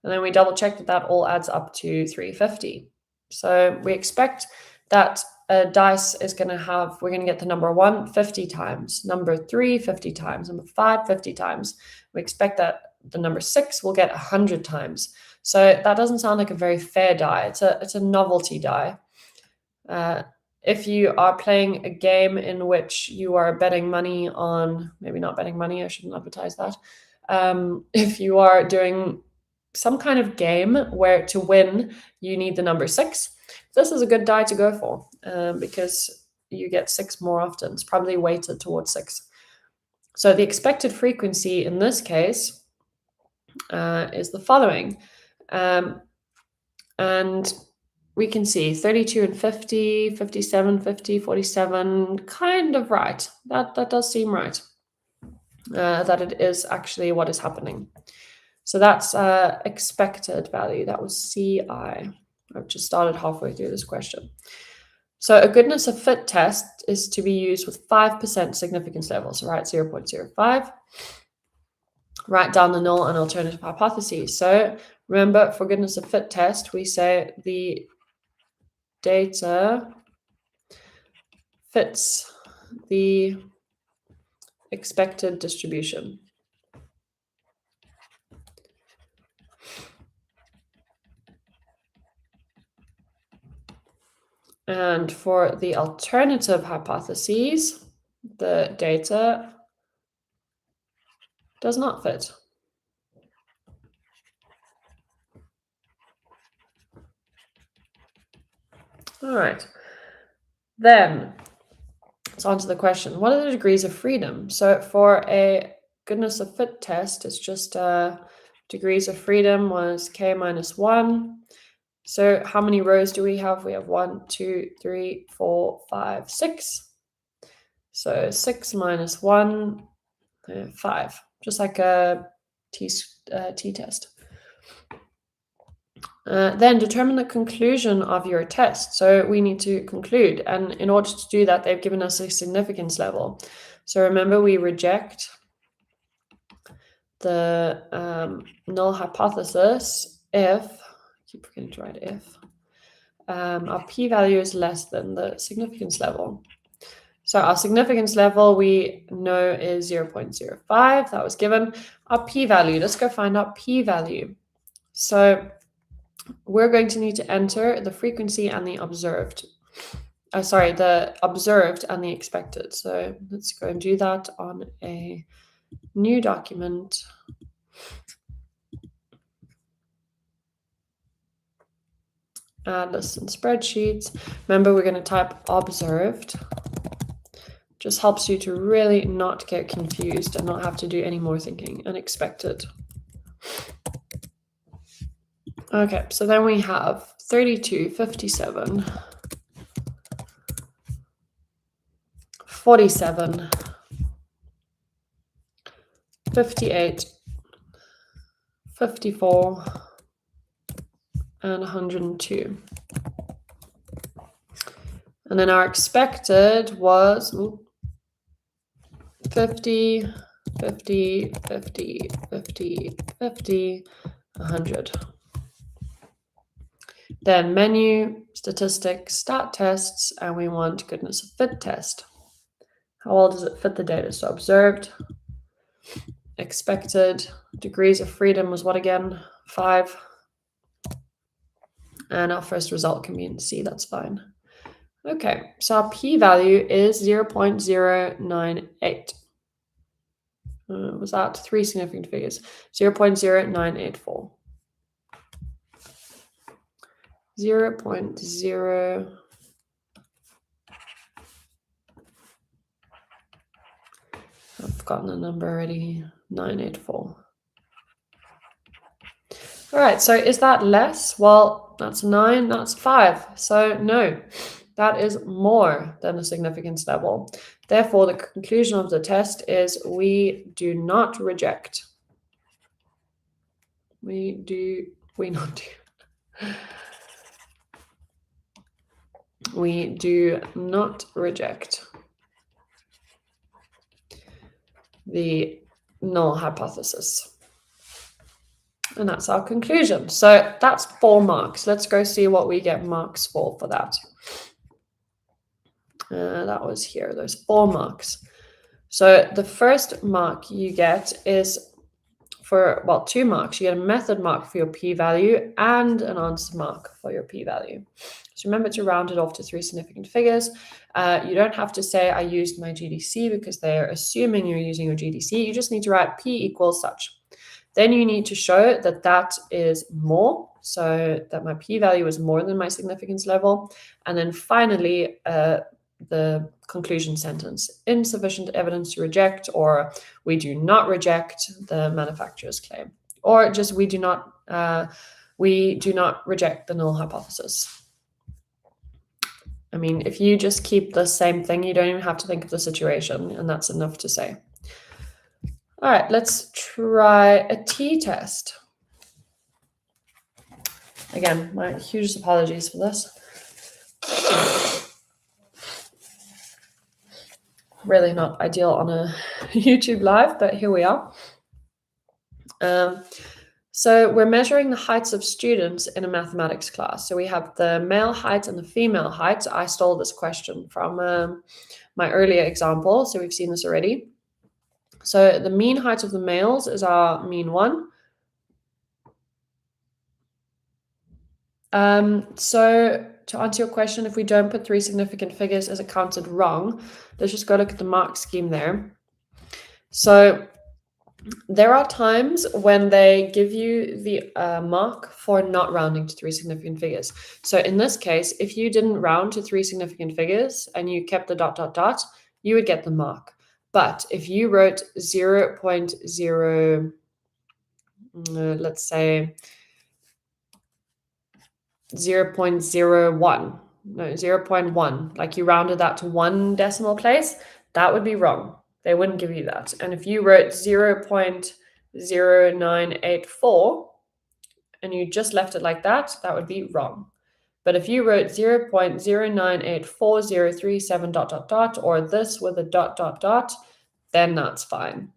And then we double check that that all adds up to 350. So we expect that a dice is going to have, we're going to get the number 1 50 times, number 3 50 times, number 5 50 times. We expect that the number 6 will get 100 times. So that doesn't sound like a very fair die. It's a novelty die. If you are playing a game in which you are betting money on, maybe not betting money, I shouldn't advertise that. If you are doing some kind of game where to win you need the number 6, this is a good die to go for because you get 6 more often. It's probably weighted towards 6. So the expected frequency in this case is the following. And we can see 32 and 50, 57, 50, 47, kind of right. That does seem right, that it is actually what is happening. So that's expected value. That was CI. I've just started halfway through this question. So a goodness of fit test is to be used with 5% significance level. So write 0.05. Write down the null and alternative hypotheses. So remember, for goodness of fit test, we say the data fits the expected distribution. And for the alternative hypotheses, the data does not fit. All right. Then it's on to the question. What are the degrees of freedom? So for a goodness of fit test, it's just degrees of freedom was k minus 1. So how many rows do we have? We have 1, 2, 3, 4, 5, 6. So 6 minus 1, 5. Just like a t-test. Then determine the conclusion of your test. So we need to conclude. And in order to do that, they've given us a significance level. So remember, we reject the null hypothesis if, I keep forgetting to write if, our p-value is less than the significance level. So our significance level we know is 0.05. That was given. Our p-value, let's go find our p-value. So we're going to need to enter the frequency and the observed. The observed and the expected. So let's go and do that on a new document. Add list and spreadsheets. Remember, we're going to type observed. Just helps you to really not get confused and not have to do any more thinking. And expected. Okay, so then we have 32, 57, 47, 58, 54, and 102. And then our expected was 50, 50, 50, 50, 50, 100. Then menu, statistics, stat tests, and we want goodness of fit test. How well does it fit the data? So observed, expected, degrees of freedom was what again? 5. And our first result can be in C, that's fine. Okay, so our p-value is 0.098. Was that 3 significant figures? 0.0984. 0.0. I've forgotten the number already. 984. All right, so is that less? Well, that's 9, that's 5. So no, that is more than a significance level. Therefore, the conclusion of the test is we do not reject. We do not reject the null hypothesis. And that's our conclusion. So that's 4 marks. Let's go see what we get marks for that. That was here, those 4 marks. So the first mark you get is for, well, 2 marks. You get a method mark for your p-value and an answer mark for your p-value. So remember to round it off to 3 significant figures. You don't have to say I used my GDC because they're assuming you're using your GDC. You just need to write p equals such. Then you need to show that that is more, so that my p-value is more than my significance level. And then finally, the conclusion sentence, insufficient evidence to reject, or we do not reject the manufacturer's claim, or just we do not reject the null hypothesis. I mean, if you just keep the same thing, you don't even have to think of the situation, and that's enough to say. All right, let's try a t-test. Again, my hugest apologies for this. Really not ideal on a YouTube live, but here we are. So we're measuring the heights of students in a mathematics class. So we have the male height and the female height. I stole this question from my earlier example, so we've seen this already. So the mean height of the males is our mean 1. So to answer your question, if we don't put 3 significant figures, is it counted wrong? Let's just go look at the mark scheme there. So there are times when they give you the mark for not rounding to 3 significant figures. So in this case, if you didn't round to 3 significant figures and you kept the ... you would get the mark. But if you wrote 0.0, let's say 0.01, no, 0.1, like you rounded that to 1 decimal place, that would be wrong. They wouldn't give you that. And if you wrote 0.0984 and you just left it like that, that would be wrong. But if you wrote 0.0984037 ... or this with a ... then that's fine.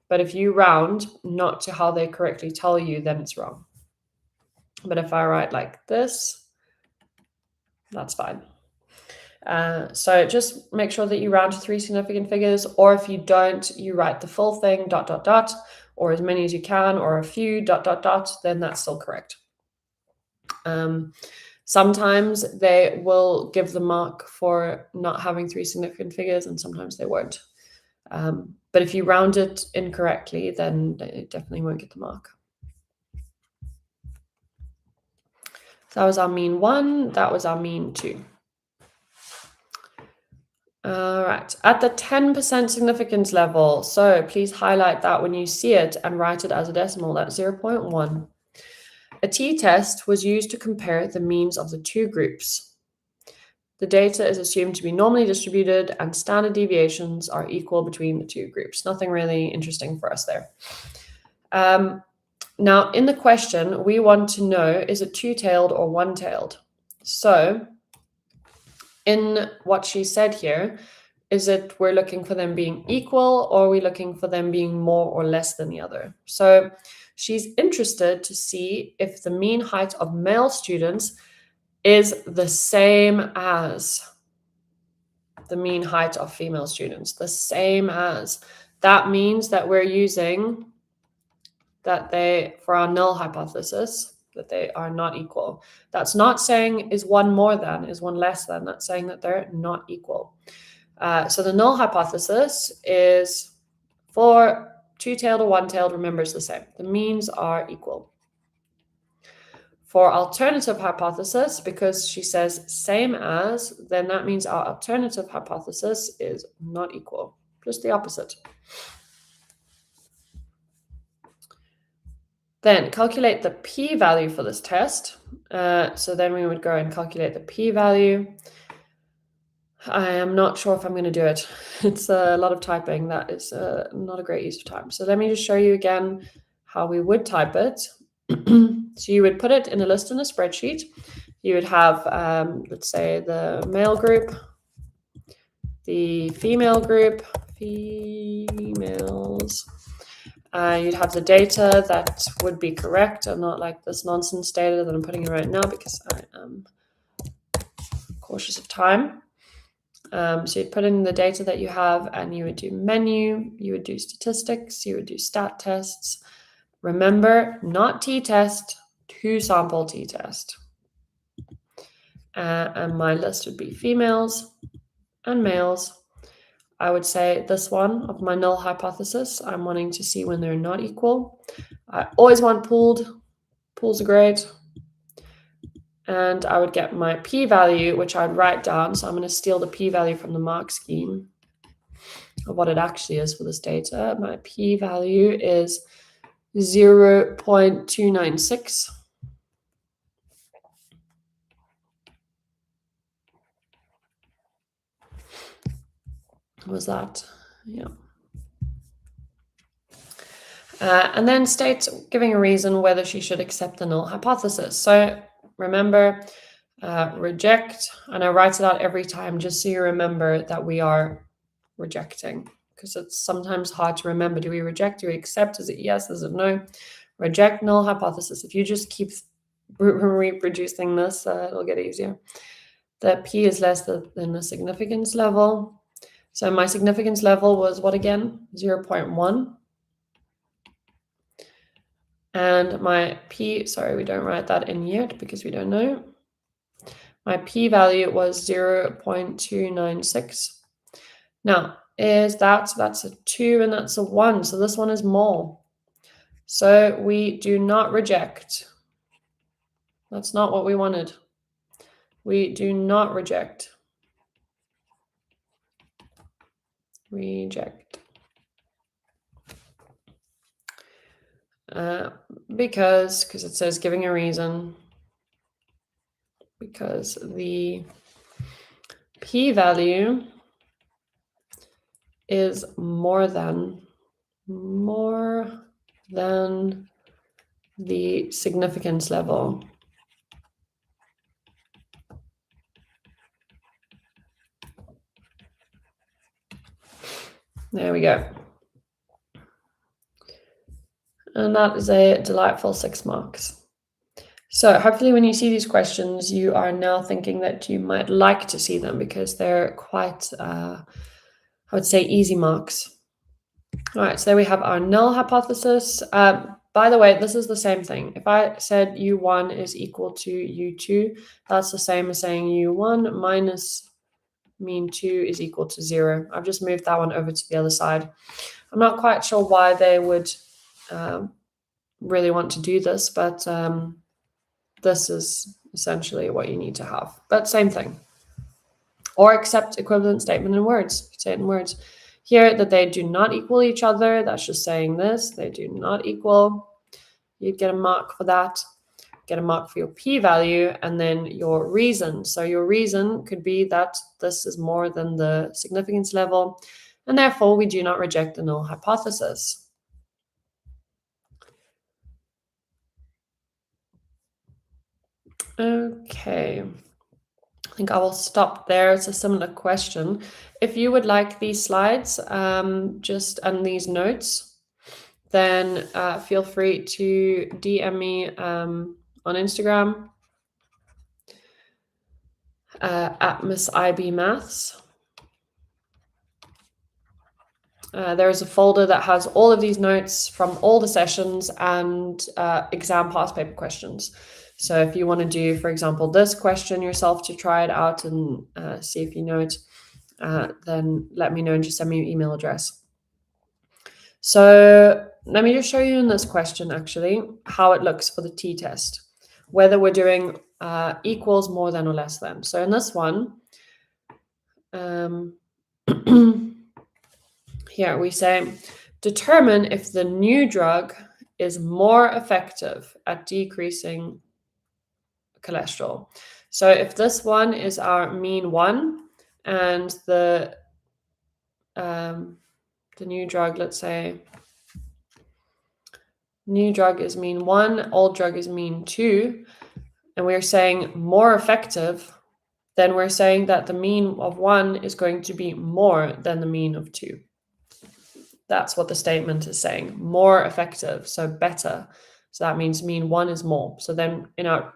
But if you round not to how they correctly tell you, then it's wrong. But if I write like this, That's fine. So just make sure that you round to 3 significant figures, or if you don't, you write the full thing, ... or as many as you can, or a few ... then that's still correct. Sometimes they will give the mark for not having 3 significant figures, and sometimes they won't. But if you round it incorrectly, then they definitely won't get the mark. So that was our mean 1, that was our mean 2. All right, at the 10% significance level, so please highlight that when you see it and write it as a decimal, that's 0.1. A t-test was used to compare the means of the two groups. The data is assumed to be normally distributed and standard deviations are equal between the two groups. Nothing really interesting for us there. Now, in the question, we want to know, is it two-tailed or one-tailed? So in what she said here, is it we're looking for them being equal, or are we looking for them being more or less than the other? So she's interested to see if the mean height of male students is the same as the mean height of female students, the same as. That means that we're using that they, for our null hypothesis, that they are not equal. That's not saying is one more than, is one less than. That's saying that they're not equal. So the null hypothesis is for two-tailed or one-tailed, remember it's the same. The means are equal. For alternative hypothesis, because she says same as, then that means our alternative hypothesis is not equal, just the opposite. Then calculate the p-value for this test. So then we would go and calculate the p-value. I am not sure if I'm going to do it. It's a lot of typing. That is not a great use of time. So let me just show you again how we would type it. So you would put it in a list in a spreadsheet. You would have, let's say, the male group, the female group, females. You'd have the data that would be correct, and not like this nonsense data that I'm putting in right now because I am cautious of time. So you'd put in the data that you have, and you would do menu, you would do statistics, you would do stat tests. Remember, not t-test, two-sample t-test. And my list would be females and males. I would say this one of my null hypothesis, I'm wanting to see when they're not equal. I always want pooled. Pools are great. And I would get my p-value, which I'd write down. So I'm going to steal the p-value from the mark scheme of what it actually is for this data. My p-value is 0.296. Was that? Yeah. And then states giving a reason whether she should accept the null hypothesis. So remember, reject, and I write it out every time just so you remember that we are rejecting, because it's sometimes hard to remember. Do we reject? Do we accept? Is it yes? Is it no? Reject, null hypothesis. If you just keep reproducing this, it'll get easier. The p is less than the significance level. So my significance level was what again? 0.1. And my p, sorry, we don't write that in yet because we don't know. My p-value was 0.296. Now, that's a 2 and that's a 1. So this one is more. So we do not reject. That's not what we wanted. We do not reject. Reject. Because it says giving a reason. Because the p-value is more than the significance level. There we go. And that is a delightful 6 marks. So hopefully when you see these questions, you are now thinking that you might like to see them because they're quite, I would say, easy marks. All right, so there we have our null hypothesis. By the way, this is the same thing. If I said u1 is equal to u2, that's the same as saying u1 minus mean 2 is equal to 0. I've just moved that one over to the other side. I'm not quite sure why they would really want to do this, but this is essentially what you need to have. But same thing. Or accept equivalent statement in words. Say it in words. Here, that they do not equal each other. That's just saying this. They do not equal. You'd get a mark for that. Get a mark for your p-value, and then your reason. So your reason could be that this is more than the significance level, and therefore we do not reject the null hypothesis. Okay. I think I will stop there. It's a similar question. If you would like these slides and these notes, then feel free to DM me on Instagram at Miss IB Maths. There's a folder that has all of these notes from all the sessions and exam past paper questions. So if you want to do, for example, this question yourself to try it out and see if you know it, then let me know and just send me your email address. So let me just show you in this question, actually, how it looks for the t-test, whether we're doing equals, more than, or less than. So in this one, here we say, determine if the new drug is more effective at decreasing cholesterol. So if this one is our mean 1 and the new drug, let's say, new drug is mean 1, old drug is mean 2, and we're saying more effective, then we're saying that the mean of 1 is going to be more than the mean of 2. That's what the statement is saying, more effective, so better. So that means mean 1 is more. So then in our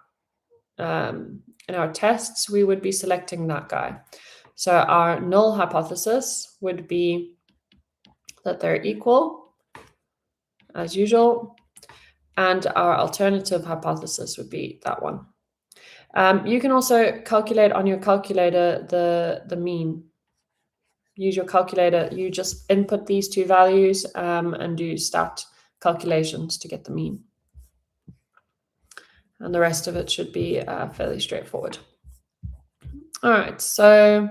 tests, we would be selecting that guy. So our null hypothesis would be that they're equal, as usual, and our alternative hypothesis would be that one. You can also calculate on your calculator the mean. Use your calculator. You just input these two values and do stat calculations to get the mean. And the rest of it should be fairly straightforward. All right, so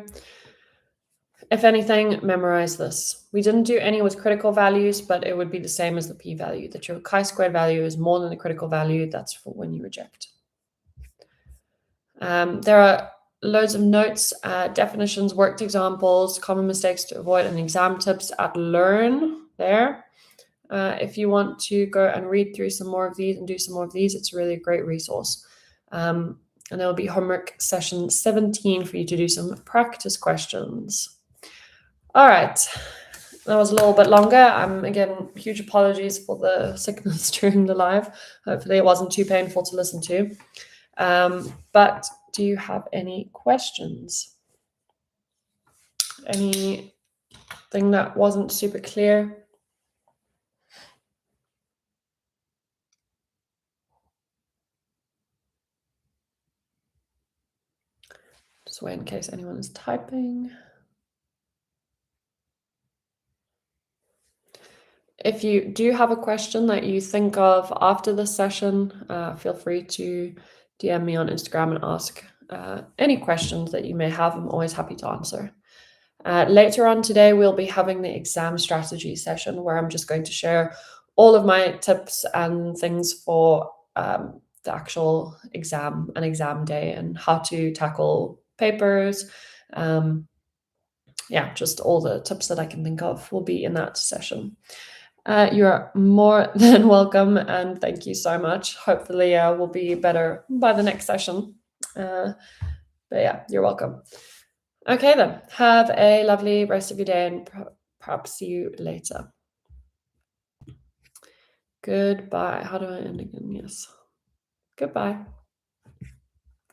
if anything, memorize this. We didn't do any with critical values, but it would be the same as the p-value, that your chi-squared value is more than the critical value. That's for when you reject. There are loads of notes, definitions, worked examples, common mistakes to avoid, and exam tips at Learn there. If you want to go and read through some more of these and do some more of these, it's really a great resource. And there will be homework session 17 for you to do some practice questions. All right, that was a little bit longer. Again, huge apologies for the sickness during the live. Hopefully it wasn't too painful to listen to. But do you have any questions? Anything that wasn't super clear? Just wait in case anyone is typing. If you do have a question that you think of after this session, feel free to DM me on Instagram and ask any questions that you may have. I'm always happy to answer. Later on today, we'll be having the exam strategy session where I'm just going to share all of my tips and things for the actual exam and exam day and how to tackle papers. Yeah, just all the tips that I can think of will be in that session. You're more than welcome, and thank you so much. Hopefully, we'll be better by the next session. But yeah, you're welcome. Okay then, have a lovely rest of your day and perhaps see you later. Goodbye. How do I end again? Yes. Goodbye.